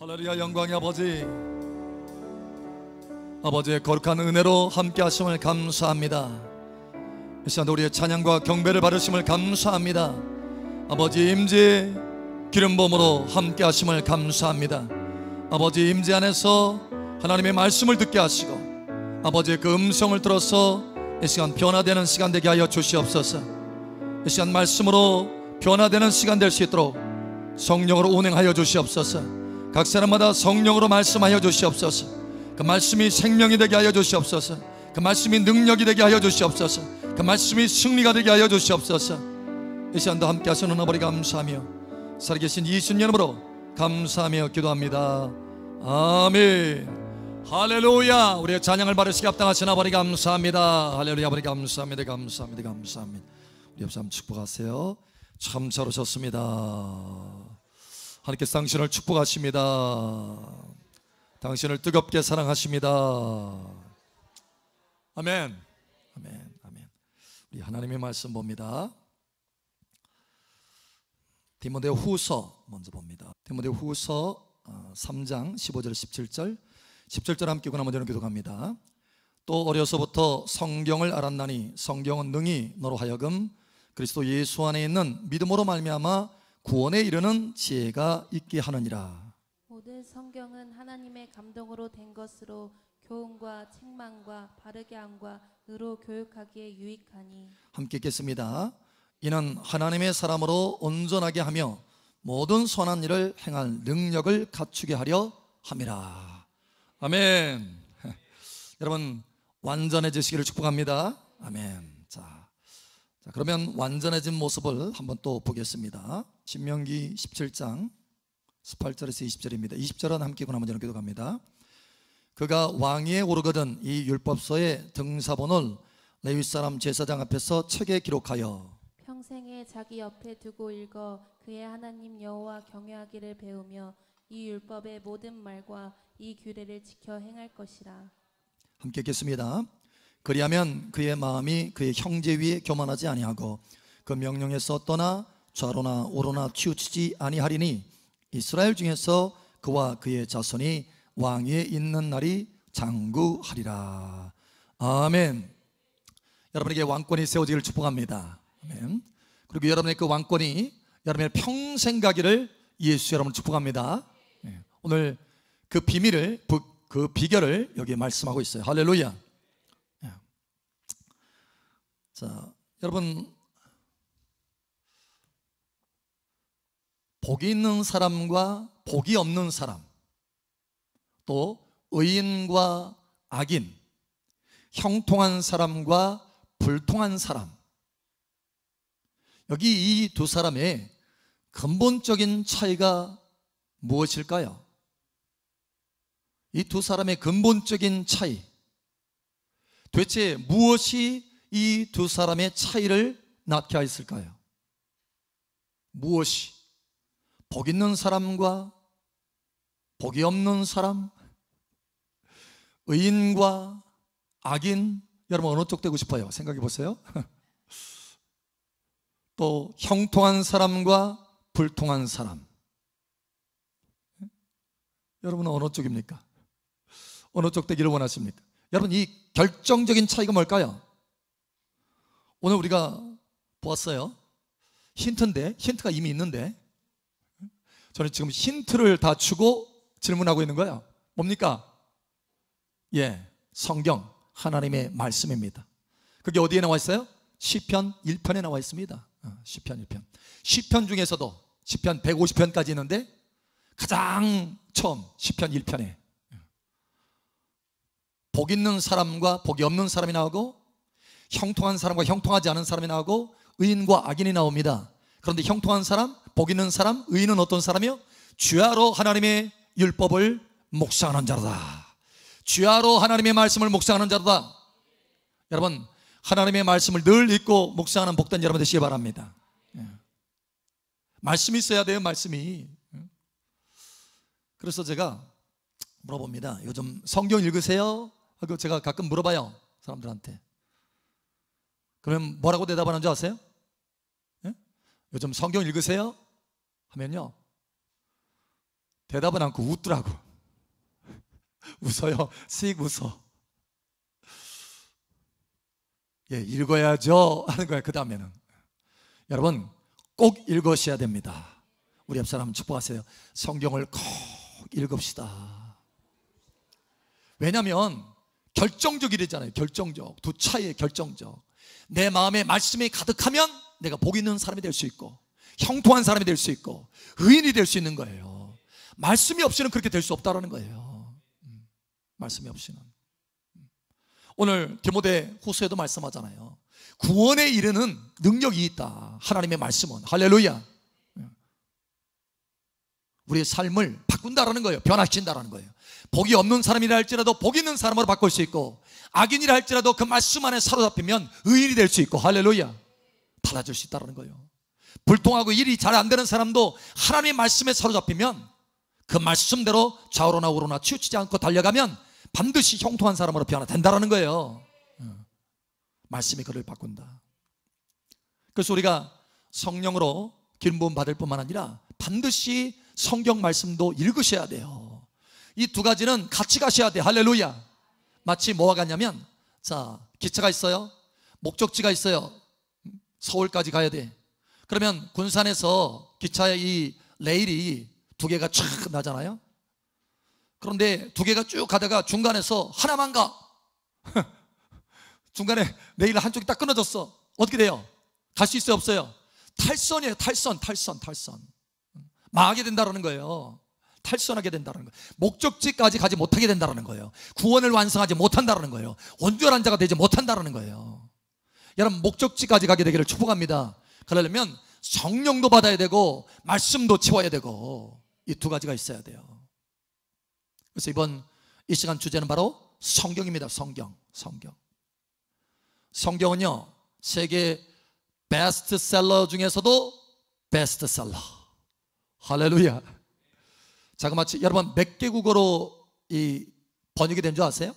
할렐루야. 영광의 아버지, 아버지의 거룩한 은혜로 함께 하심을 감사합니다. 이 시간도 우리의 찬양과 경배를 받으심을 감사합니다. 아버지 임재 기름 부음으로 함께 하심을 감사합니다. 아버지 임재 안에서 하나님의 말씀을 듣게 하시고 아버지의 그 음성을 들어서 이 시간 변화되는 시간 되게 하여 주시옵소서. 이 시간 말씀으로 변화되는 시간 될 수 있도록 성령으로 운행하여 주시옵소서. 각 사람마다 성령으로 말씀하여 주시옵소서. 그 말씀이 생명이 되게 하여 주시옵소서. 그 말씀이 능력이 되게 하여 주시옵소서. 그 말씀이 승리가 되게 하여 주시옵소서. 이 시간도 함께 하시는 아버지 감사하며 살아계신 예수님으로 감사하며 기도합니다. 아멘. 할렐루야. 우리의 찬양을 받으시기 합당하신 아버지 감사합니다. 할렐루야. 아버지 감사합니다. 감사합니다. 감사합니다. 우리 옆 사람 축복하세요. 참 잘 오셨습니다. 하나님께서 당신을 축복하십니다. 당신을 뜨겁게 사랑하십니다. 아멘. 아멘. 아멘. 우리 하나님의 말씀 봅니다. 디모데 후서 먼저 봅니다. 디모데 후서 3장 15절 17절 17절 함께 읽고 나머지는 기도합니다. 또 어려서부터 성경을 알았나니 성경은 능히 너로 하여금 그리스도 예수 안에 있는 믿음으로 말미암아 구원에 이르는 지혜가 있게 하느니라. 모든 성경은 하나님의 감동으로 된 것으로 교훈과 책망과 바르게 함과 의로 교육하기에 유익하니. 함께 읽겠습니다. 이는 하나님의 사람으로 온전하게 하며 모든 선한 일을 행할 능력을 갖추게 하려 함이라. 아멘. 여러분 완전해지시기를 축복합니다. 아멘. 자, 그러면 완전해진 모습을 한번 또 보겠습니다. 신명기 17장 18절에서 20절입니다. 20절은 함께 읽고 나면 저는 기도합니다. 그가 왕위에 오르거든 이 율법서의 등사본을 레위 사람 제사장 앞에서 책에 기록하여 평생에 자기 옆에 두고 읽어 그의 하나님 여호와 경외하기를 배우며 이 율법의 모든 말과 이 규례를 지켜 행할 것이라. 함께 읽겠습니다. 그리하면 그의 마음이 그의 형제 위에 교만하지 아니하고 그 명령에서 떠나 좌로나 우로나 치우치지 아니하리니 이스라엘 중에서 그와 그의 자손이 왕위에 있는 날이 장구하리라. 아멘. 여러분에게 왕권이 세워지기를 축복합니다. 아멘. 그리고 여러분의 그 왕권이 여러분의 평생 가기를 예수 여러분 축복합니다. 오늘 그 비밀을 그 비결을 여기에 말씀하고 있어요. 할렐루야. 자, 여러분 복이 있는 사람과 복이 없는 사람, 또 의인과 악인, 형통한 사람과 불통한 사람, 여기 이 두 사람의 근본적인 차이가 무엇일까요? 이 두 사람의 근본적인 차이, 도대체 무엇이 이 두 사람의 차이를 낳게 하였을까요? 무엇이? 복 있는 사람과 복이 없는 사람, 의인과 악인, 여러분 어느 쪽 되고 싶어요? 생각해 보세요. 또 형통한 사람과 불통한 사람, 여러분은 어느 쪽입니까? 어느 쪽 되기를 원하십니까? 여러분 이 결정적인 차이가 뭘까요? 오늘 우리가 보았어요. 힌트인데, 힌트가 이미 있는데 저는 지금 힌트를 다 주고 질문하고 있는 거예요. 뭡니까? 성경, 하나님의 말씀입니다. 그게 어디에 나와 있어요? 시편 1편에 나와 있습니다. 시편 1편. 시편 중에서도 시편 150편까지 있는데 가장 처음 시편 1편에 복 있는 사람과 복이 없는 사람이 나오고 형통한 사람과 형통하지 않은 사람이 나오고 의인과 악인이 나옵니다. 그런데 형통한 사람, 복 있는 사람, 의인은 어떤 사람이요? 주야로 하나님의 율법을 묵상하는 자로다. 주야로 하나님의 말씀을 묵상하는 자로다. 여러분 하나님의 말씀을 늘 읽고 묵상하는 복된 여러분 되시기 바랍니다. 말씀이 있어야 돼요. 말씀이. 그래서 제가 물어봅니다. 요즘 성경 읽으세요? 하고 제가 가끔 물어봐요, 사람들한테. 그러면 뭐라고 대답하는 줄 아세요? 요즘 성경 읽으세요? 하면요 대답은 않고 웃더라고. 웃어요. 씩 웃어. 예, 읽어야죠 하는 거예요. 그 다음에는 여러분 꼭 읽으셔야 됩니다. 우리 옆 사람 축복하세요. 성경을 꼭 읽읍시다. 왜냐하면 결정적이잖아요. 결정적. 두 차이의 결정적. 내 마음에 말씀이 가득하면 내가 복 있는 사람이 될 수 있고 형통한 사람이 될 수 있고 의인이 될 수 있는 거예요. 말씀이 없이는 그렇게 될 수 없다는 거예요. 말씀이 없이는. 오늘 디모데 후서에도 말씀하잖아요. 구원에 이르는 능력이 있다. 하나님의 말씀은. 할렐루야. 우리의 삶을 바꾼다라는 거예요. 변화시킨다라는 거예요. 복이 없는 사람이라 할지라도 복 있는 사람으로 바꿀 수 있고, 악인이라 할지라도 그 말씀 안에 사로잡히면 의인이 될 수 있고, 할렐루야, 달라질 수 있다는 거예요. 불통하고 일이 잘 안 되는 사람도 하나님의 말씀에 사로잡히면 그 말씀대로 좌우로나 우로나 치우치지 않고 달려가면 반드시 형통한 사람으로 변화된다는 거예요. 말씀이 그를 바꾼다. 그래서 우리가 성령으로 기름 부음 받을 뿐만 아니라 반드시 성경 말씀도 읽으셔야 돼요. 이 두 가지는 같이 가셔야 돼요. 할렐루야. 마치 뭐와 같냐면, 자, 기차가 있어요. 목적지가 있어요. 서울까지 가야 돼. 그러면 군산에서 기차의 이 레일이 두 개가 쫙 나잖아요. 그런데 두 개가 쭉 가다가 중간에서 하나만 가. 중간에 레일 한쪽이 딱 끊어졌어. 어떻게 돼요? 갈 수 있어요, 없어요? 탈선이에요. 탈선. 망하게 된다는 거예요. 탈선하게 된다는 거예요. 목적지까지 가지 못하게 된다는 거예요. 구원을 완성하지 못한다는 거예요. 온전한 자가 되지 못한다는 거예요. 여러분, 목적지까지 가게 되기를 축복합니다. 그러려면 성령도 받아야 되고 말씀도 채워야 되고, 이 두 가지가 있어야 돼요. 그래서 이번 이 시간 주제는 바로 성경입니다. 성경은요, 세계 베스트셀러 중에서도 베스트셀러. 할렐루야. 자그마치 여러분 몇 개국어로 이 번역이 된 줄 아세요?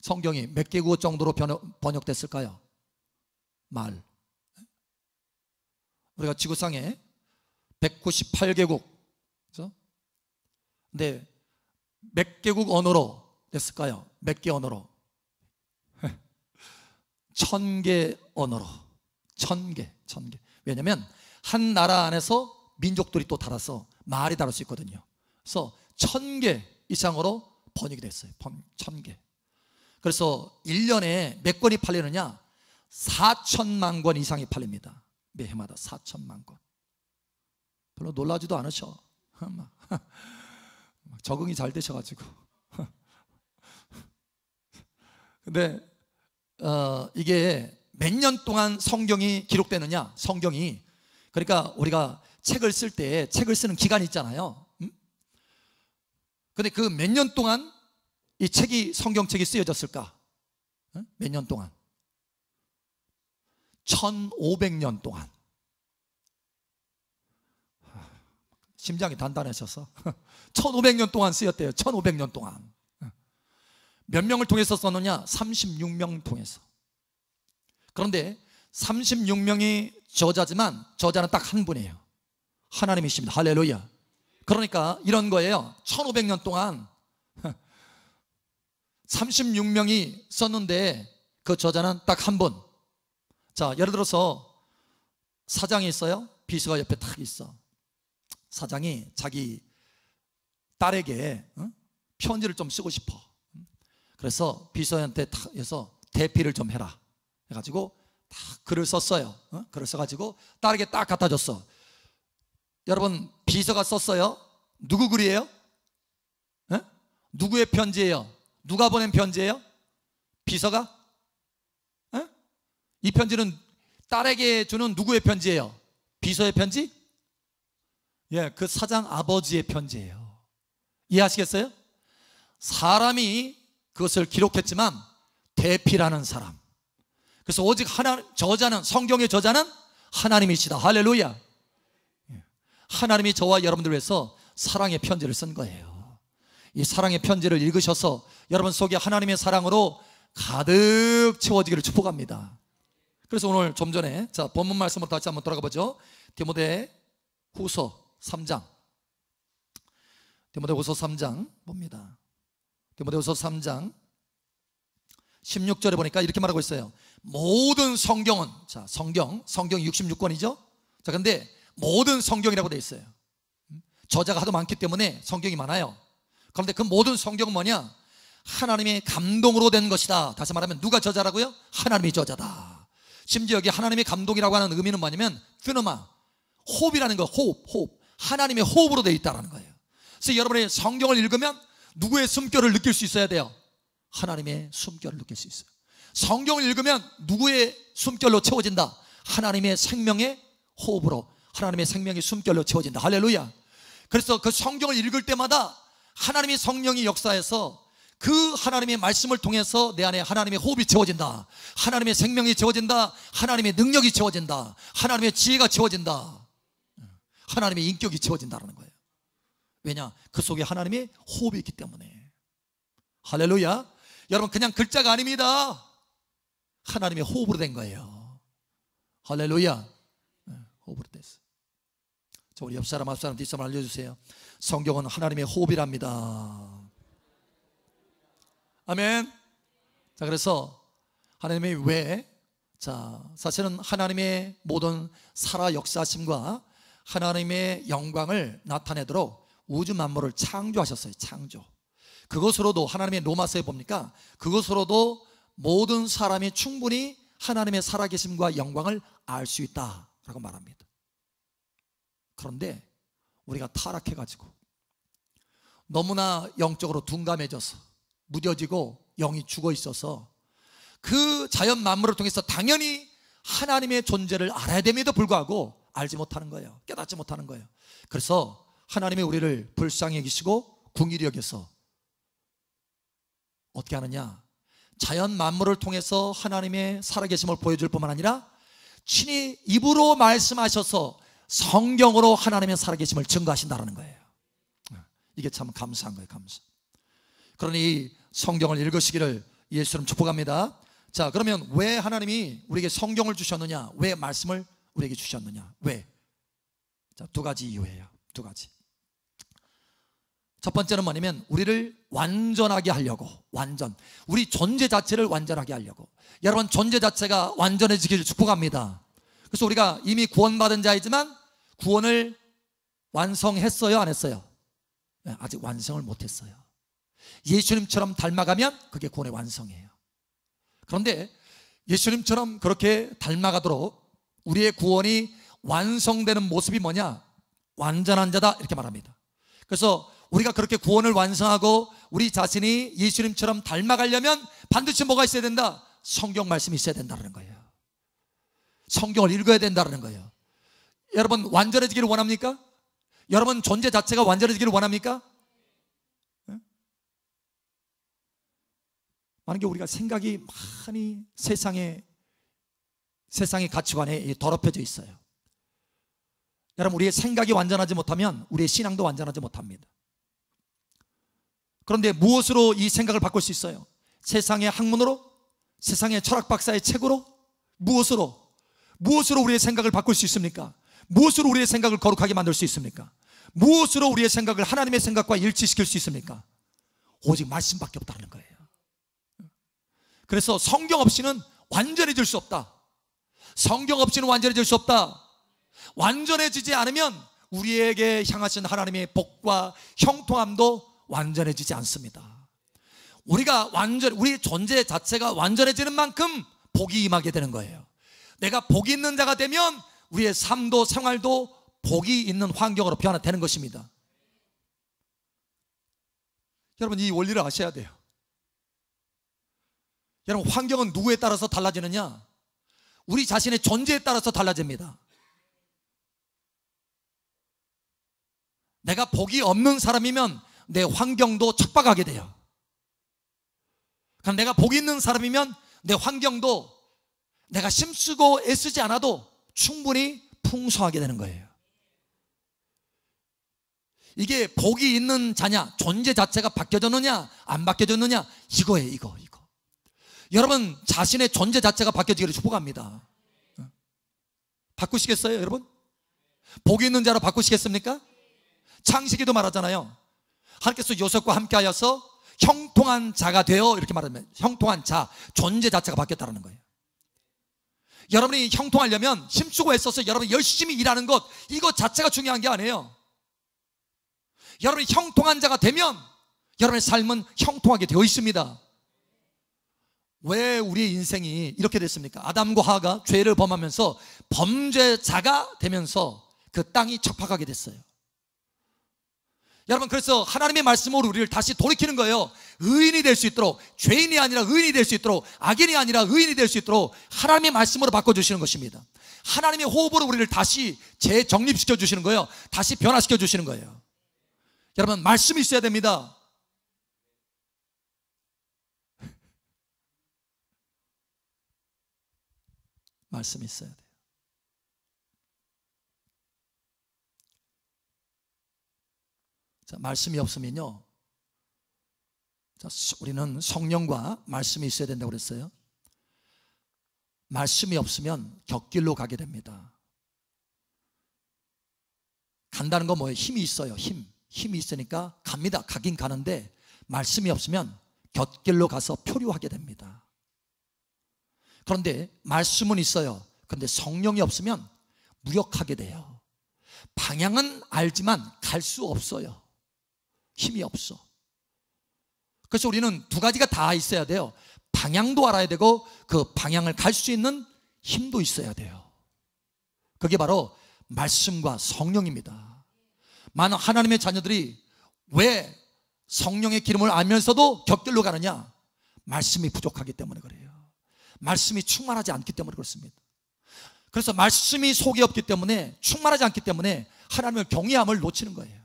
성경이 몇 개국어 정도로 번역됐을까요? 말. 우리가 지구상에 198개국, 그렇죠? 근데 몇 개국 언어로 됐을까요? 몇 개 언어로? 1000개 언어로. 1000개. 왜냐하면 한 나라 안에서 민족들이 또 달아서 말이 다를 수 있거든요. 그래서 1000개 이상으로 번역이 됐어요. 1000개. 그래서 1년에 몇 권이 팔리느냐? 4천만 권 이상이 팔립니다. 매해마다 4천만 권. 별로 놀라지도 않으셔. 적응이 잘 되셔가지고. 근데 이게 몇 년 동안 성경이 기록되느냐? 성경이, 그러니까 우리가 책을 쓸 때 책을 쓰는 기간이 있잖아요. 근데 그 몇 년 동안 이 책이, 성경책이 쓰여졌을까? 몇 년 동안? 1500년 동안. 심장이 단단하셔서 1500년 동안 쓰였대요. 1500년 동안. 몇 명을 통해서 썼느냐? 36명 통해서. 그런데 36명이 저자지만 저자는 딱 한 분이에요. 하나님이십니다. 할렐루야. 그러니까 이런 거예요. 1500년 동안 36명이 썼는데 그 저자는 딱 한 분. 자, 예를 들어서 사장이 있어요. 비서가 옆에 딱 있어. 사장이 자기 딸에게 편지를 좀 쓰고 싶어. 그래서 비서한테 딱 해서 대피를 좀 해라 해가지고 딱 글을 썼어요. 글을 써가지고 딸에게 딱 갖다 줬어. 여러분, 비서가 썼어요. 누구 글이에요? 누구의 편지예요? 누가 보낸 편지예요? 비서가? 이 편지는 딸에게 주는 누구의 편지예요? 비서의 편지? 예, 그 사장 아버지의 편지예요. 이해하시겠어요? 사람이 그것을 기록했지만 대피라는 사람. 그래서 오직 저자는, 성경의 저자는 하나님이시다. 할렐루야. 하나님이 저와 여러분들 위해서 사랑의 편지를 쓴 거예요. 이 사랑의 편지를 읽으셔서 여러분 속에 하나님의 사랑으로 가득 채워지기를 축복합니다. 그래서 오늘 좀 전에, 자, 본문 말씀으로 다시 한번 돌아가 보죠. 디모데 후서 3장. 디모데후서 3장 봅니다. 디모데후서 3장 16절에 보니까 이렇게 말하고 있어요. 모든 성경은, 자, 성경 66권이죠. 자, 근데 모든 성경이라고 되어 있어요. 저자가 하도 많기 때문에 성경이 많아요. 그런데 그 모든 성경은 뭐냐? 하나님의 감동으로 된 것이다. 다시 말하면 누가 저자라고요? 하나님이 저자다. 심지어 여기 하나님의 감동이라고 하는 의미는 뭐냐면 드너마, 호흡이라는 거, 호흡. 하나님의 호흡으로 되어 있다는 거예요. 그래서 여러분이 성경을 읽으면 누구의 숨결을 느낄 수 있어야 돼요? 하나님의 숨결을 느낄 수 있어요. 성경을 읽으면 누구의 숨결로 채워진다? 하나님의 생명의 호흡으로, 하나님의 생명의 숨결로 채워진다. 할렐루야. 그래서 그 성경을 읽을 때마다 하나님의 성령이 역사해서 그 하나님의 말씀을 통해서 내 안에 하나님의 호흡이 채워진다. 하나님의 생명이 채워진다. 하나님의 능력이 채워진다. 하나님의 지혜가 채워진다. 하나님의 인격이 채워진다는 거예요. 왜냐? 그 속에 하나님의 호흡이 있기 때문에. 할렐루야. 여러분, 그냥 글자가 아닙니다. 하나님의 호흡으로 된 거예요. 할렐루야. 호흡으로 됐어요. 자, 우리 옆 사람, 앞 사람, 뒷 사람 알려주세요. 성경은 하나님의 호흡이랍니다. 아멘. 자, 그래서 하나님의 왜, 자, 사실은 하나님의 모든 살아 역사심과 하나님의 영광을 나타내도록 우주 만물을 창조하셨어요. 창조. 그것으로도 하나님의 로마서에 봅니까? 그것으로도 모든 사람이 충분히 하나님의 살아계심과 영광을 알 수 있다라고 말합니다. 그런데 우리가 타락해가지고 너무나 영적으로 둔감해져서 무뎌지고 영이 죽어 있어서 그 자연 만물을 통해서 당연히 하나님의 존재를 알아야 됨에도 불구하고 알지 못하는 거예요. 깨닫지 못하는 거예요. 그래서 하나님이 우리를 불쌍히 여기시고 긍휼히 여겨서 어떻게 하느냐? 자연 만물을 통해서 하나님의 살아계심을 보여줄 뿐만 아니라 친히 입으로 말씀하셔서 성경으로 하나님의 살아계심을 증거하신다는 거예요. 이게 참 감사한 거예요. 감사. 그러니 성경을 읽으시기를 예수님 축복합니다. 자, 그러면 왜 하나님이 우리에게 성경을 주셨느냐? 왜 말씀을 우리에게 주셨느냐? 왜? 자, 두 가지 이유예요. 두 가지. 첫 번째는 뭐냐면 우리를 완전하게 하려고, 우리 존재 자체를 완전하게 하려고. 여러분, 존재 자체가 완전해지기를 축복합니다. 그래서 우리가 이미 구원받은 자이지만 구원을 완성했어요? 안 했어요? 네, 아직 완성을 못했어요. 예수님처럼 닮아가면 그게 구원의 완성이에요. 그런데 예수님처럼 그렇게 닮아가도록 우리의 구원이 완성되는 모습이 뭐냐? 완전한 자다, 이렇게 말합니다. 그래서 우리가 그렇게 구원을 완성하고 우리 자신이 예수님처럼 닮아가려면 반드시 뭐가 있어야 된다? 성경 말씀이 있어야 된다는 거예요. 성경을 읽어야 된다는 거예요. 여러분, 완전해지기를 원합니까? 여러분 존재 자체가 완전해지기를 원합니까? 네? 만약에 우리가 생각이 많이 세상의 가치관에 더럽혀져 있어요. 여러분, 우리의 생각이 완전하지 못하면 우리의 신앙도 완전하지 못합니다. 그런데 무엇으로 이 생각을 바꿀 수 있어요? 세상의 학문으로? 세상의 철학 박사의 책으로? 무엇으로 우리의 생각을 바꿀 수 있습니까? 무엇으로 우리의 생각을 거룩하게 만들 수 있습니까? 무엇으로 우리의 생각을 하나님의 생각과 일치시킬 수 있습니까? 오직 말씀밖에 없다는 거예요. 그래서 성경 없이는 완전해질 수 없다. 성경 없이는 완전해질 수 없다. 완전해지지 않으면 우리에게 향하신 하나님의 복과 형통함도 완전해지지 않습니다. 우리 존재 자체가 완전해지는 만큼 복이 임하게 되는 거예요. 내가 복이 있는 자가 되면 우리의 삶도 생활도 복이 있는 환경으로 변화되는 것입니다. 여러분, 이 원리를 아셔야 돼요. 여러분, 환경은 누구에 따라서 달라지느냐? 우리 자신의 존재에 따라서 달라집니다. 내가 복이 없는 사람이면 내 환경도 척박하게 돼요. 그럼 내가 복이 있는 사람이면 내 환경도 내가 힘쓰고 애쓰지 않아도 충분히 풍성하게 되는 거예요. 이게 복이 있는 자냐, 존재 자체가 바뀌어졌느냐 안 바뀌어졌느냐, 이거예요. 이거 여러분, 자신의 존재 자체가 바뀌어지기를 축복합니다. 바꾸시겠어요, 여러분? 복이 있는 자로 바꾸시겠습니까? 창세기도 말하잖아요. 하나님께서 요셉과 함께하여서 형통한 자가 되어, 이렇게 말하면 형통한 자, 존재 자체가 바뀌었다는 거예요. 여러분이 형통하려면 힘쓰고 애써서 여러분이 열심히 일하는 것, 이것 자체가 중요한 게 아니에요. 여러분이 형통한 자가 되면 여러분의 삶은 형통하게 되어 있습니다. 왜 우리의 인생이 이렇게 됐습니까? 아담과 하와가 죄를 범하면서 범죄자가 되면서 그 땅이 척박하게 됐어요. 여러분, 그래서 하나님의 말씀으로 우리를 다시 돌이키는 거예요. 의인이 될 수 있도록, 죄인이 아니라 의인이 될 수 있도록, 악인이 아니라 의인이 될 수 있도록 하나님의 말씀으로 바꿔주시는 것입니다. 하나님의 호흡으로 우리를 다시 재정립시켜 주시는 거예요. 다시 변화시켜 주시는 거예요. 여러분, 말씀이 있어야 됩니다. 말씀이 있어야 돼요. 자, 말씀이 없으면요, 자, 우리는 성령과 말씀이 있어야 된다고 그랬어요. 말씀이 없으면 곁길로 가게 됩니다. 간다는 건 뭐예요? 힘이 있어요. 힘이 있으니까 갑니다. 가긴 가는데 말씀이 없으면 곁길로 가서 표류하게 됩니다. 그런데 말씀은 있어요. 그런데 성령이 없으면 무력하게 돼요. 방향은 알지만 갈 수 없어요. 힘이 없어. 그래서 우리는 두 가지가 다 있어야 돼요. 방향도 알아야 되고 그 방향을 갈 수 있는 힘도 있어야 돼요. 그게 바로 말씀과 성령입니다. 많은 하나님의 자녀들이 왜 성령의 기름을 알면서도 곁길로 가느냐? 말씀이 부족하기 때문에 그래요. 말씀이 충만하지 않기 때문에 그렇습니다. 그래서 말씀이 속에 없기 때문에, 충만하지 않기 때문에 하나님을 경외함을 놓치는 거예요.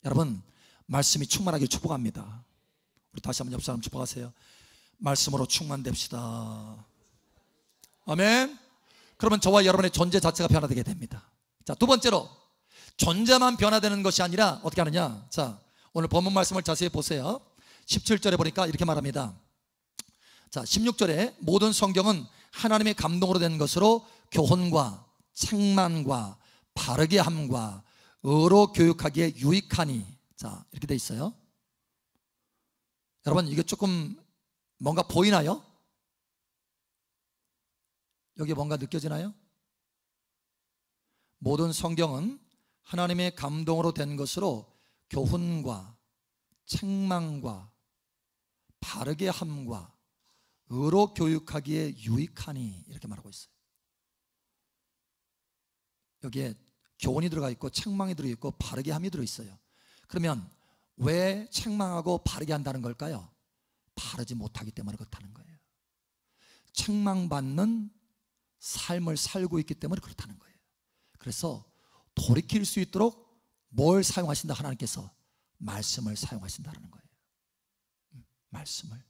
여러분, 말씀이 충만하게 축복합니다. 우리 다시 한번 옆 사람 축복하세요. 말씀으로 충만됩시다. 아멘. 그러면 저와 여러분의 존재 자체가 변화되게 됩니다. 자, 두 번째로, 존재만 변화되는 것이 아니라 어떻게 하느냐? 자, 오늘 본문 말씀을 자세히 보세요. 17절에 보니까 이렇게 말합니다. 자, 16절에 모든 성경은 하나님의 감동으로 된 것으로 교훈과 책망과 바르게 함과 의로 교육하기에 유익하니. 자, 이렇게 돼 있어요. 여러분, 이게 조금 뭔가 보이나요? 여기 뭔가 느껴지나요? 모든 성경은 하나님의 감동으로 된 것으로 교훈과 책망과 바르게 함과 의로 교육하기에 유익하니, 이렇게 말하고 있어요. 여기에 교훈이 들어가 있고 책망이 들어 있고 바르게 함이 들어 있어요. 그러면 왜 책망하고 바르게 한다는 걸까요? 바르지 못하기 때문에 그렇다는 거예요. 책망받는 삶을 살고 있기 때문에 그렇다는 거예요. 그래서 돌이킬 수 있도록 뭘 사용하신다? 하나님께서 말씀을 사용하신다는 거예요. 말씀을.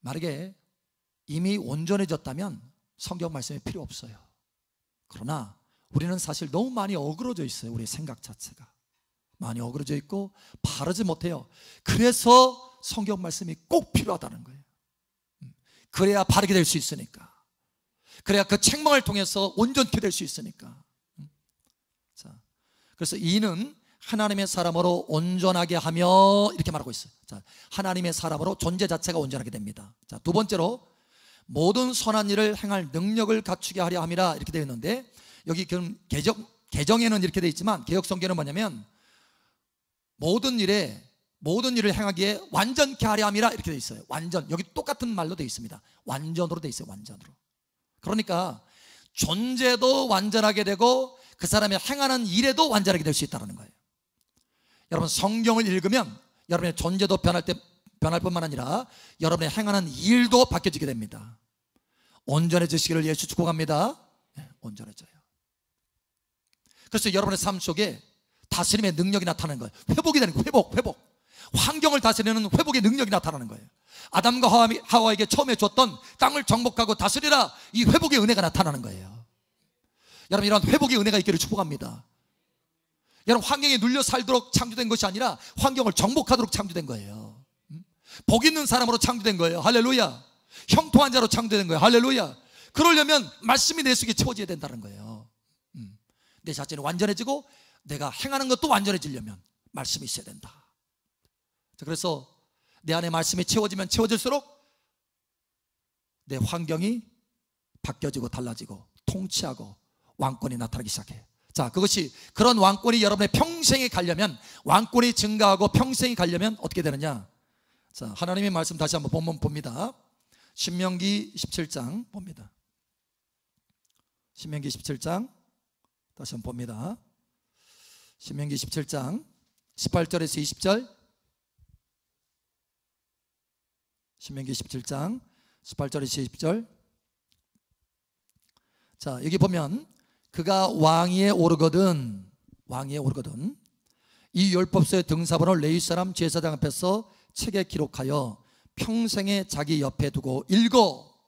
만약에 이미 온전해졌다면 성경 말씀이 필요 없어요. 그러나 우리는 사실 너무 많이 어그러져 있어요. 우리의 생각 자체가 많이 어그러져 있고 바르지 못해요. 그래서 성경 말씀이 꼭 필요하다는 거예요. 그래야 바르게 될 수 있으니까, 그래야 그 책망을 통해서 온전케 될 수 있으니까. 자, 그래서 이는 하나님의 사람으로 온전하게 하며, 이렇게 말하고 있어요. 자, 하나님의 사람으로 존재 자체가 온전하게 됩니다. 자, 두 번째로 모든 선한 일을 행할 능력을 갖추게 하려 함이라, 이렇게 되어 있는데, 여기 개정에는 이렇게 되어 있지만 개역성경은 뭐냐면 모든 일을 행하기에 완전케 하려 함이라, 이렇게 되어 있어요. 완전, 여기 똑같은 말로 되어 있습니다. 완전으로 되어 있어요. 완전으로. 그러니까 존재도 완전하게 되고 그 사람이 행하는 일에도 완전하게 될 수 있다는 거예요. 여러분, 성경을 읽으면 여러분의 존재도 변할 뿐만 아니라 여러분의 행하는 일도 바뀌어지게 됩니다. 온전해지시기를 예수 축복합니다. 네, 온전해져요. 그래서 여러분의 삶 속에 다스림의 능력이 나타나는 거예요. 회복이 되는 거예요. 회복. 환경을 다스리는 회복의 능력이 나타나는 거예요. 아담과 하와에게 처음에 줬던 땅을 정복하고 다스리라, 이 회복의 은혜가 나타나는 거예요. 여러분, 이런 회복의 은혜가 있기를 축복합니다. 여러분, 환경에 눌려 살도록 창조된 것이 아니라 환경을 정복하도록 창조된 거예요. 복 있는 사람으로 창조된 거예요. 할렐루야. 형통한 자로 창조된 거예요. 할렐루야. 그러려면 말씀이 내 속에 채워져야 된다는 거예요. 내 자신이 완전해지고 내가 행하는 것도 완전해지려면 말씀이 있어야 된다. 자, 그래서 내 안에 말씀이 채워지면 채워질수록 내 환경이 바뀌어지고 달라지고 통치하고 왕권이 나타나기 시작해요. 자, 그것이 그런 왕권이 여러분의 평생에 가려면, 왕권이 증가하고 평생이 가려면 어떻게 되느냐? 자, 하나님의 말씀 다시 한번 본문 봅니다. 신명기 17장 봅니다. 신명기 17장 다시 한번 봅니다. 신명기 17장 18절에서 20절. 신명기 17장 18절에서 20절. 자, 여기 보면 그가 왕위에 오르거든 이 율법서의 등사본을 레위 사람 제사장 앞에서 책에 기록하여 평생에 자기 옆에 두고 읽어.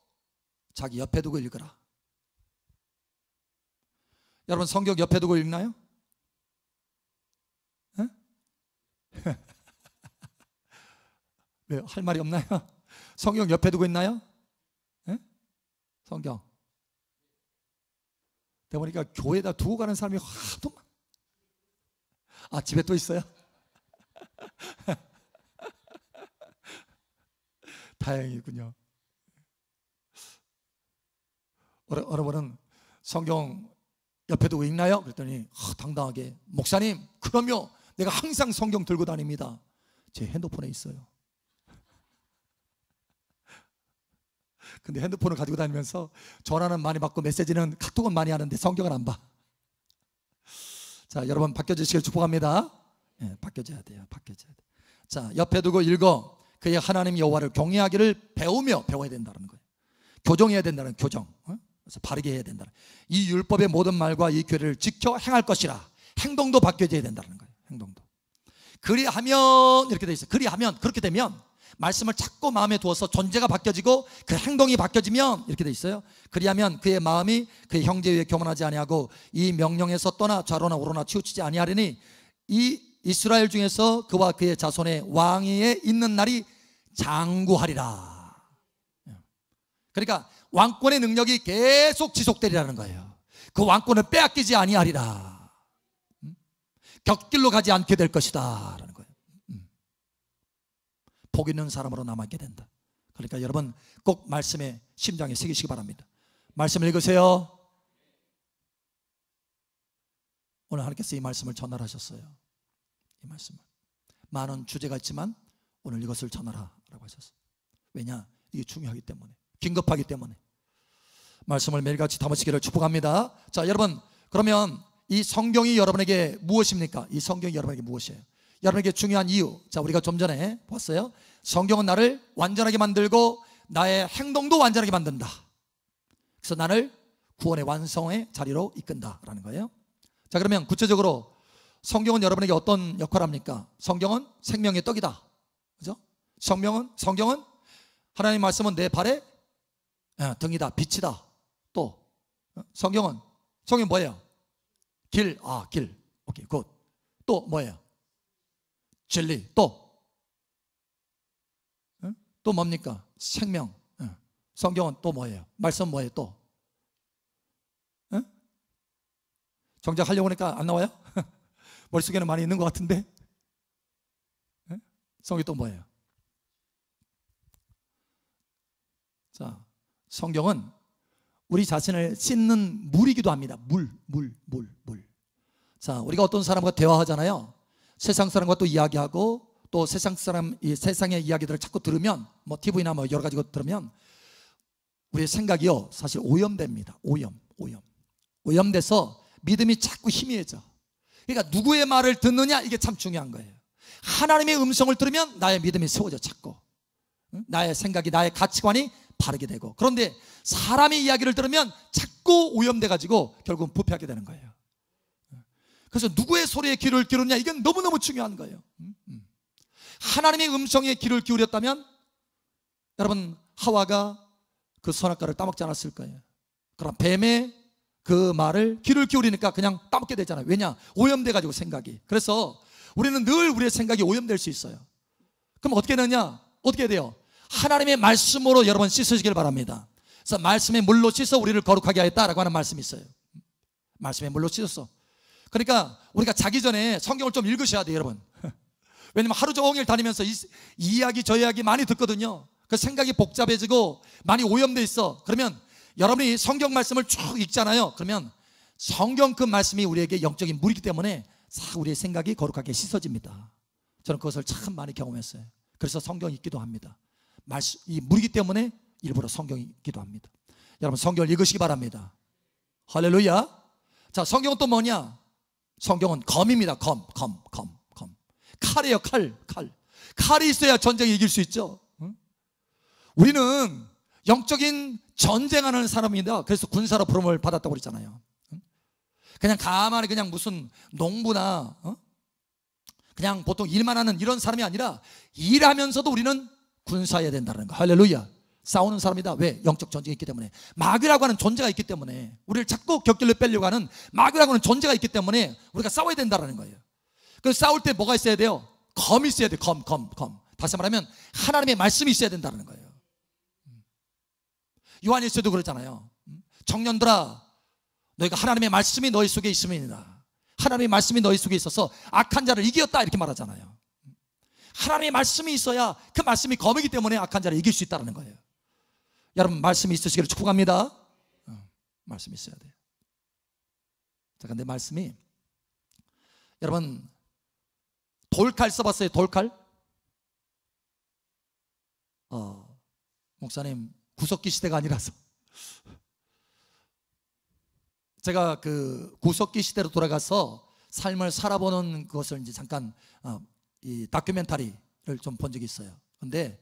자기 옆에 두고 읽어라. 여러분 성경 옆에 두고 읽나요? 왜, 할 말이 없나요? 성경 옆에 두고 있나요? 성경. 내가 보니까 교회에다 두고 가는 사람이 하도 많아. 아, 집에 또 있어요? 다행이군요. 여러분은 성경 옆에 두고 읽나요? 그랬더니 당당하게, 목사님, 그럼요, 내가 항상 성경 들고 다닙니다. 제 핸드폰에 있어요. 근데 핸드폰을 가지고 다니면서 전화는 많이 받고 메시지는, 카톡은 많이 하는데 성경은 안 봐. 자, 여러분 바뀌어지시길 축복합니다. 네, 바뀌어져야 돼요. 자, 옆에 두고 읽어. 그의 하나님 여호와를 경외하기를 배워야 된다는 거예요. 교정해야 된다는, 교정. 그래서 바르게 해야 된다는. 이 율법의 모든 말과 이 규례를 지켜 행할 것이라. 행동도 바뀌어져야 된다는 거예요. 행동도. 그리하면, 이렇게 돼 있어요. 그리하면, 그렇게 되면, 말씀을 찾고 마음에 두어서 존재가 바뀌어지고 그 행동이 바뀌어지면, 이렇게 돼 있어요. 그리하면 그의 마음이 그의 형제 위에 교만하지 아니하고 이 명령에서 떠나 좌로나 우로나 치우치지 아니하리니 이 이스라엘 중에서 그와 그의 자손의 왕위에 있는 날이 장구하리라. 그러니까 왕권의 능력이 계속 지속되리라는 거예요. 그 왕권을 빼앗기지 아니하리라. 곁길로 가지 않게 될 것이다 라는 거예요. 복 있는 사람으로 남아있게 된다. 그러니까 여러분 꼭 말씀에 심장에 새기시기 바랍니다. 말씀을 읽으세요. 오늘 하나님께서 이 말씀을 전달하셨어요. 이 말씀을. 많은 주제가 있지만 오늘 이것을 전하라라고 하셨어요. 왜냐? 이게 중요하기 때문에, 긴급하기 때문에. 말씀을 매일같이 담으시기를 축복합니다. 자, 여러분, 그러면 이 성경이 여러분에게 무엇입니까? 이 성경이 여러분에게 무엇이에요? 여러분에게 중요한 이유. 자, 우리가 좀 전에 봤어요. 성경은 나를 완전하게 만들고 나의 행동도 완전하게 만든다. 그래서 나를 구원의 완성의 자리로 이끈다라는 거예요. 자, 그러면 구체적으로 성경은 여러분에게 어떤 역할을 합니까? 성경은 생명의 떡이다. 그죠? 성경은 하나님의 말씀은 내 발의 등이다, 빛이다. 또 성경이 뭐예요? 길. 오케이, 굿. 또 뭐예요? 진리. 또 뭡니까? 생명. 성경은 또 뭐예요? 말씀 뭐예요? 또 정작 하려고 하니까 안 나와요? 머릿속에는 많이 있는 것 같은데. 성경이 또 뭐예요? 자, 성경은 우리 자신을 씻는 물이기도 합니다. 물. 자, 우리가 어떤 사람과 대화하잖아요. 세상 사람과 또 이야기하고 또 세상의 이야기들을 자꾸 들으면, 뭐 TV나 뭐 여러 가지 것 들으면 우리의 생각이요, 사실 오염됩니다. 오염돼서 믿음이 자꾸 희미해져. 그러니까 누구의 말을 듣느냐, 이게 참 중요한 거예요. 하나님의 음성을 들으면 나의 믿음이 세워져, 자꾸. 나의 생각이, 나의 가치관이 바르게 되고. 그런데 사람의 이야기를 들으면 자꾸 오염돼가지고 결국은 부패하게 되는 거예요. 그래서 누구의 소리에 귀를 기울이냐, 이건 너무너무 중요한 거예요. 하나님의 음성에 귀를 기울였다면 여러분, 하와가 그 선악과를 따먹지 않았을 거예요. 그럼 뱀의 그 말을 귀를 기울이니까 그냥 따먹게 되잖아요. 왜냐? 오염돼가지고 생각이. 그래서 우리는 늘 우리의 생각이 오염될 수 있어요. 그럼 어떻게 되느냐? 어떻게 돼요? 하나님의 말씀으로 여러분 씻으시길 바랍니다. 그래서 말씀의 물로 씻어 우리를 거룩하게 하였다라고 하는 말씀이 있어요. 말씀의 물로 씻었어. 그러니까 우리가 자기 전에 성경을 좀 읽으셔야 돼요, 여러분. 왜냐면 하루 종일 다니면서 이 이야기 저 이야기 많이 듣거든요. 그 생각이 복잡해지고 많이 오염돼 있어. 그러면 여러분이 성경 말씀을 쭉 읽잖아요. 그러면 성경 그 말씀이 우리에게 영적인 물이기 때문에 우리의 생각이 거룩하게 씻어집니다. 저는 그것을 참 많이 경험했어요. 그래서 성경 읽기도 합니다. 이 물이기 때문에 일부러 성경 읽기도 합니다. 여러분 성경을 읽으시기 바랍니다. 할렐루야. 자, 성경은 또 뭐냐? 성경은 검입니다. 검. 칼이에요. 칼이 있어야 전쟁을 이길 수 있죠. 우리는 영적인 전쟁하는 사람입니다. 그래서 군사로 부름을 받았다고 그랬잖아요. 그냥 가만히 그냥 무슨 농부나 그냥 보통 일만 하는 이런 사람이 아니라 일하면서도 우리는 군사해야 된다는 거. 할렐루야. 싸우는 사람이다. 왜? 영적 전쟁이 있기 때문에. 마귀라고 하는 존재가 있기 때문에, 우리를 자꾸 곁길로 빼려고 하는 마귀라고 하는 존재가 있기 때문에 우리가 싸워야 된다는 거예요. 그래서 싸울 때 뭐가 있어야 돼요? 검이 있어야 돼요. 검. 다시 말하면 하나님의 말씀이 있어야 된다는 거예요. 요한일서도 그러잖아요. 청년들아, 너희가 하나님의 말씀이 너희 속에 있음이니라. 하나님의 말씀이 너희 속에 있어서 악한 자를 이겼다 이렇게 말하잖아요. 하나님의 말씀이 있어야 그 말씀이 검이기 때문에 악한 자를 이길 수 있다는 거예요. 여러분 말씀이 있으시기를 축복합니다. 말씀이 있어야 돼요. 자, 근데 말씀이, 여러분 돌칼 써봤어요? 돌칼? 목사님 구석기 시대가 아니라서 제가 그 구석기 시대로 돌아가서 삶을 살아보는 것을 이제 잠깐 이 다큐멘터리를 좀 본 적이 있어요. 근데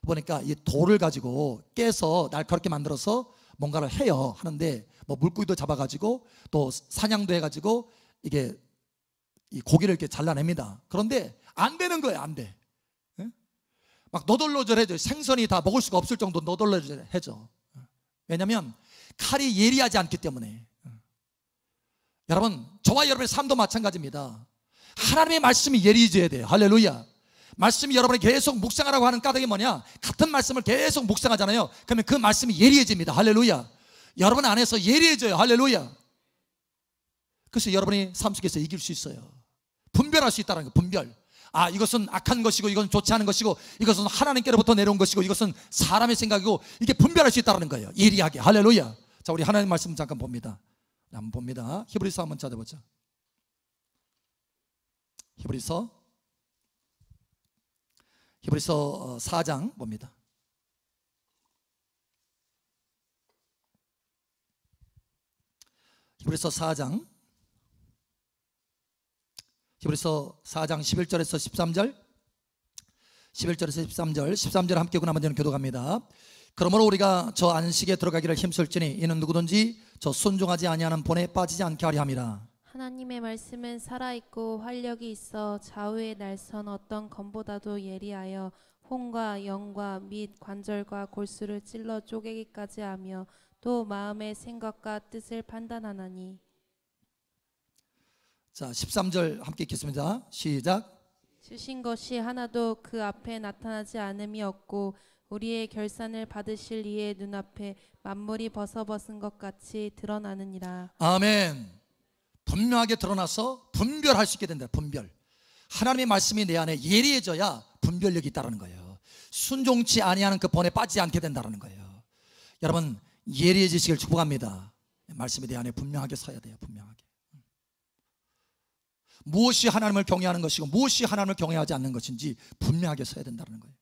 보니까 이 돌을 가지고 깨서 날카롭게 만들어서 뭔가를 해요. 하는데 뭐 물고기도 잡아가지고 또 사냥도 해가지고 이게 이 고기를 이렇게 잘라냅니다. 그런데 안 되는 거예요. 안 돼. 막 너덜너덜해져. 생선이 다 먹을 수가 없을 정도 너덜너덜해져. 왜냐하면 칼이 예리하지 않기 때문에. 여러분, 저와 여러분의 삶도 마찬가지입니다. 하나님의 말씀이 예리해져야 돼요. 할렐루야. 말씀이 여러분이 계속 묵상하라고 하는 까닭이 뭐냐? 같은 말씀을 계속 묵상하잖아요. 그러면 그 말씀이 예리해집니다. 할렐루야. 여러분 안에서 예리해져요. 할렐루야. 그래서 여러분이 삶 속에서 이길 수 있어요. 분별할 수 있다는 거예요. 분별. 아, 이것은 악한 것이고 이것은 좋지 않은 것이고 이것은 하나님께로부터 내려온 것이고 이것은 사람의 생각이고, 이게 분별할 수 있다는 거예요. 예리하게. 할렐루야. 자, 우리 하나님 말씀 잠깐 봅니다. 한번 봅니다. 히브리서 한번 찾아보자. 히브리서 4장 봅니다. 히브리서 4장 11절에서 13절, 13절 함께 군함은 저는 교독합니다. 그러므로 우리가 저 안식에 들어가기를 힘쓸지니 이는 누구든지 저 순종하지 아니하는 본에 빠지지 않게 하려 함이라. 하나님의 말씀은 살아있고 활력이 있어 좌우의 날선 어떤 검보다도 예리하여 혼과 영과 및 관절과 골수를 찔러 쪼개기까지 하며 또 마음의 생각과 뜻을 판단하나니. 자, 13절 함께 읽겠습니다. 시작. 주신 것이 하나도 그 앞에 나타나지 않음이 없고 우리의 결산을 받으실 이의 눈앞에 만물이 벗어벗은 것 같이 드러나느니라. 아멘. 분명하게 드러나서 분별할 수 있게 된다. 분별. 하나님의 말씀이 내 안에 예리해져야 분별력이 있다는 거예요. 순종치 아니하는 그 본에 빠지지 않게 된다는 거예요. 여러분 예리해지시길 축복합니다. 말씀이 내 안에 분명하게 서야 돼요. 분명하게. 무엇이 하나님을 경외하는 것이고 무엇이 하나님을 경외하지 않는 것인지 분명하게 서야 된다는 거예요.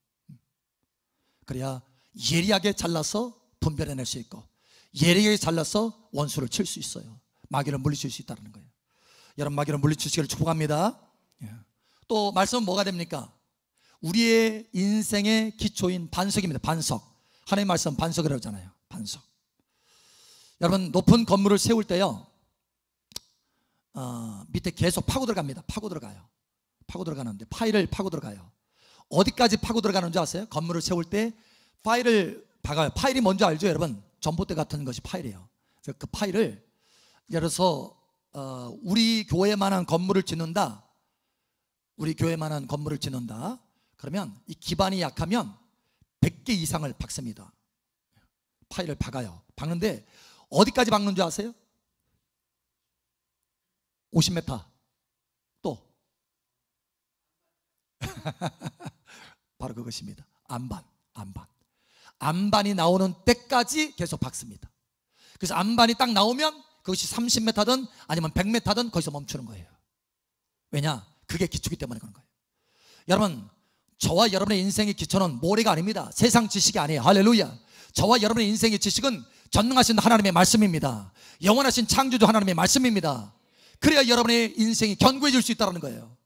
그래야 예리하게 잘라서 분별해낼 수 있고 예리하게 잘라서 원수를 칠 수 있어요. 마귀를 물리칠 수 있다는 거예요. 여러분 마귀를 물리치시기를 축복합니다. 또 말씀은 뭐가 됩니까? 우리의 인생의 기초인 반석입니다. 반석. 하나님의 말씀은 반석이라고 하잖아요. 반석. 여러분 높은 건물을 세울 때요 밑에 계속 파고 들어갑니다. 파고 들어가요. 파고 들어가는데 파일을 파고 들어가요. 어디까지 파고 들어가는 줄 아세요? 건물을 세울 때 파일을 박아요. 파일이 뭔지 알죠 여러분? 전봇대 같은 것이 파일이에요. 그래서 그 파일을 예를 들어서 우리 교회만한 건물을 짓는다. 우리 교회만한 건물을 짓는다. 그러면 이 기반이 약하면 100개 이상을 박습니다. 파일을 박아요. 박는데 어디까지 박는 줄 아세요? 50m. 또 바로 그것입니다. 안반이 나오는 때까지 계속 박습니다. 그래서 안반이 딱 나오면 그것이 30m든 아니면 100m든 거기서 멈추는 거예요. 왜냐? 그게 기초이기 때문에 그런 거예요. 여러분, 저와 여러분의 인생의 기초는 모래가 아닙니다. 세상 지식이 아니에요. 할렐루야. 저와 여러분의 인생의 지식은 전능하신 하나님의 말씀입니다. 영원하신 창조주 하나님의 말씀입니다. 그래야 여러분의 인생이 견고해질 수 있다는 거예요.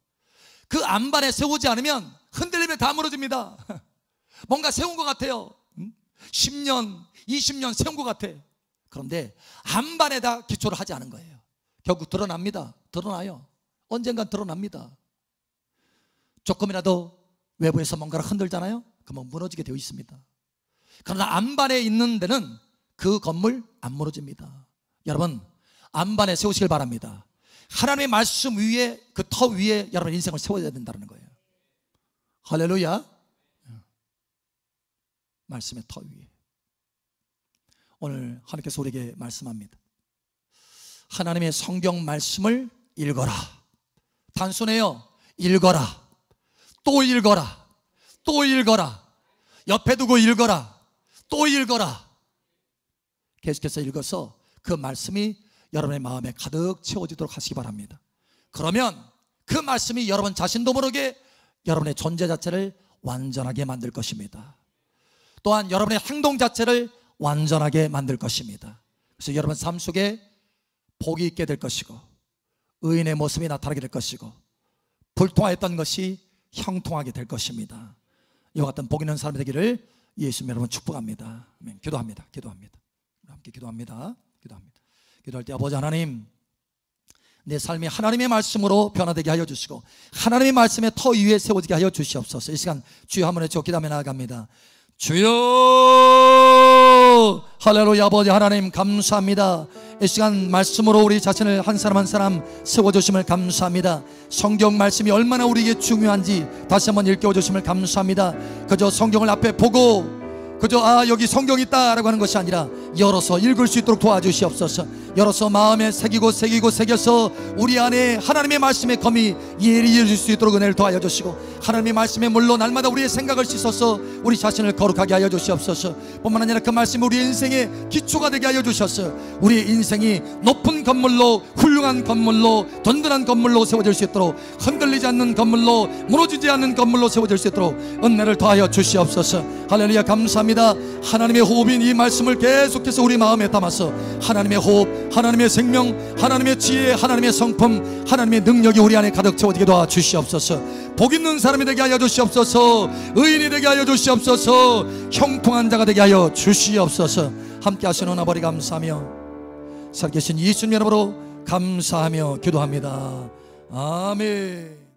그 안반에 세우지 않으면 흔들리면 다 무너집니다. 뭔가 세운 것 같아요. 10년, 20년 세운 것 같아. 그런데 안반에다 기초를 하지 않은 거예요. 결국 드러납니다. 드러나요. 언젠간 드러납니다. 조금이라도 외부에서 뭔가를 흔들잖아요. 그러면 무너지게 되어 있습니다. 그러나 안반에 있는 데는 그 건물 안 무너집니다. 여러분, 안반에 세우시길 바랍니다. 하나님의 말씀 위에, 그 터 위에 여러분의 인생을 세워야 된다는 거예요. 할렐루야. 말씀의 터 위에. 오늘 하나님께서 우리에게 말씀합니다. 하나님의 성경 말씀을 읽어라. 단순해요. 읽어라. 또 읽어라. 또 읽어라. 옆에 두고 읽어라. 또 읽어라. 계속해서 읽어서 그 말씀이 여러분의 마음에 가득 채워지도록 하시기 바랍니다. 그러면 그 말씀이 여러분 자신도 모르게 여러분의 존재 자체를 완전하게 만들 것입니다. 또한 여러분의 행동 자체를 완전하게 만들 것입니다. 그래서 여러분 삶 속에 복이 있게 될 것이고, 의인의 모습이 나타나게 될 것이고, 불통하였던 것이 형통하게 될 것입니다. 이와 같은 복 있는 사람이 되기를 예수님 여러분 축복합니다. 아멘. 기도합니다. 함께 기도합니다. 기도할 때 아버지 하나님, 내 삶이 하나님의 말씀으로 변화되게 하여 주시고 하나님의 말씀의 터 위에 세워지게 하여 주시옵소서. 이 시간 주여 한번 외쳐 기도하며 나아갑니다. 주여, 할렐루야. 아버지 하나님 감사합니다. 이 시간 말씀으로 우리 자신을 한 사람 한 사람 세워주심을 감사합니다. 성경 말씀이 얼마나 우리에게 중요한지 다시 한번 일깨워주심을 감사합니다. 그저 성경을 앞에 보고 그저 여기 성경이 있다라고 하는 것이 아니라 열어서 읽을 수 있도록 도와주시옵소서. 열어서 마음에 새겨서 우리 안에 하나님의 말씀의 검이 예리해질 수 있도록 은혜를 더하여 주시고, 하나님의 말씀에 물로 날마다 우리의 생각을 씻어서 우리 자신을 거룩하게 하여 주시옵소서. 뿐만 아니라 그 말씀이 우리의 인생의 기초가 되게 하여 주셔서 우리의 인생이 높은 건물로, 훌륭한 건물로, 든든한 건물로 세워질 수 있도록, 흔들리지 않는 건물로, 무너지지 않는 건물로 세워질 수 있도록 은혜를 더하여 주시옵소서. 할렐루야. 감사합니다. 하나님의 호흡인 이 말씀을 계속해서 우리 마음에 담아서 하나님의 호흡, 하나님의 생명, 하나님의 지혜, 하나님의 성품, 하나님의 능력이 우리 안에 가득 채워지게 도와주시옵소서. 복 있는 사람이 되게 하여 주시옵소서. 의인이 되게 하여 주시옵소서. 형통한 자가 되게 하여 주시옵소서. 함께 하시는 아버지 감사하며 살아계신 예수님 이름으로 감사하며 기도합니다. 아멘.